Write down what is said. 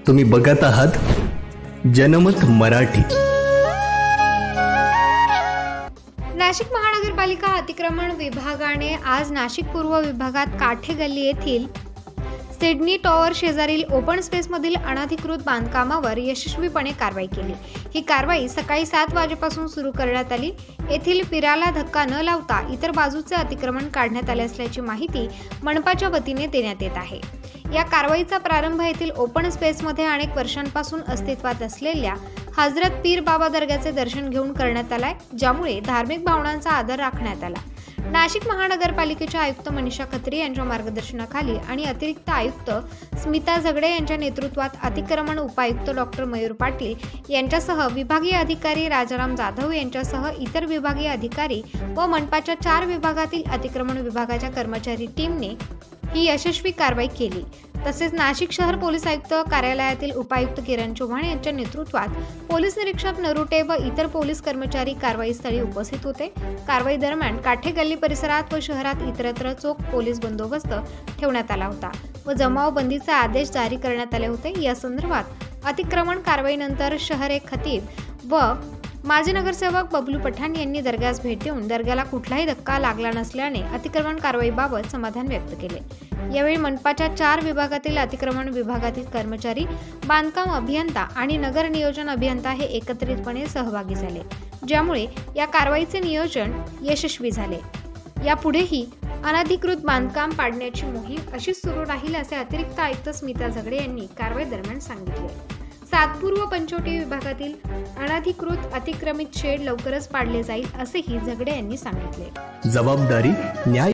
तुम्ही बघत आहात जनमत मराठी। नाशिक महानगरपालिका अतिक्रमण विभागाने आज नाशिक पूर्व विभागात काठे गल्ली येथील सिडनी टॉवर शेजारील ओपन स्पेसमधील अनधिकृत बांधकामावर यशस्वीपणे कारवाई केली। ही कारवाई सकाळी 7 वाजेपासून सुरू करण्यात आली। येथील पिराला धक्का न लावता इतर बाजूचे अतिक्रमण काढण्यात आले असल्याची माहिती मनपाच्या वतीने देण्यात येत आहे। या कारवाईचा प्रारंभ येथील ओपन स्पेसमध्ये अनेक वर्षांपासून अस्तित्वात असलेल्या हजरत पीर बाबा दर्ग्याचे दर्शन घेऊन करण्यात आलाय, ज्यामुळे धार्मिक भावनांचा आदर राखण्यात आला। नाशिक महानगरपालिकेच्या आयुक्त मनीषा खत्री यांच्या मार्गदर्शनाखाली आणि अतिरिक्त आयुक्त स्मिता झगडे यांच्या नेतृत्वात अतिक्रमण उपायुक्त डॉक्टर मयूर पाटील यांच्यासह विभागीय अधिकारी राजाराम जाधव यांच्यासह इतर विभागीय अधिकारी व मनपाच्या 4 विभागातील अतिक्रमण विभागाच्या कर्मचारी टीमने ही यशस्वी कारवाई केली। तसेच नाशिक शहर पोलीस आयुक्त कार्यालयातील उपायुक्त किरण चव्हाण यांच्या नेतृत्वात पोलीस निरीक्षक नरुटे व इतर पोलीस कर्मचारी कारवाईस्थळी उपस्थित होते। कारवाई दरम्यान काठे गल्ली परिसरात व शहरात इतरत्र चोख पोलीस बंदोबस्त ठेवण्यात आला होता व जमावबंदीचे आदेश जारी करण्यात आले होते। या संदर्भात अतिक्रमण कारवाईनंतर शहर खतीब व माजी नगरसेवक बबलू पठाण यांनी दर्ग्यास भेट देऊन दर्ग्याला कुठलाही धक्का लागला नसल्याने अतिक्रमण कारवाईबाबत समाधान व्यक्त केले। यावेळी मनपाच्या 4 विभागातील अतिक्रमण विभागातील कर्मचारी, बांधकाम अभियंता आणि नगर नियोजन अभियंता हे एकत्रितपणे सहभागी झाले, ज्यामुळे या कारवाईचे नियोजन यशस्वी झाले। यापुढेही अनधिकृत बांधकाम पाडण्याची मोहीम अशीच सुरू राहील असे अतिरिक्त आयुक्त स्मिता झगडे यांनी कारवाई दरम्यान सांगितले। सातपूर्व पंचवटी विभागातील अनधिकृत अतिक्रमित शेड लवकरच पाडले जाईल असेही झगडे यांनी सांगितले। जबाबदारी न्याय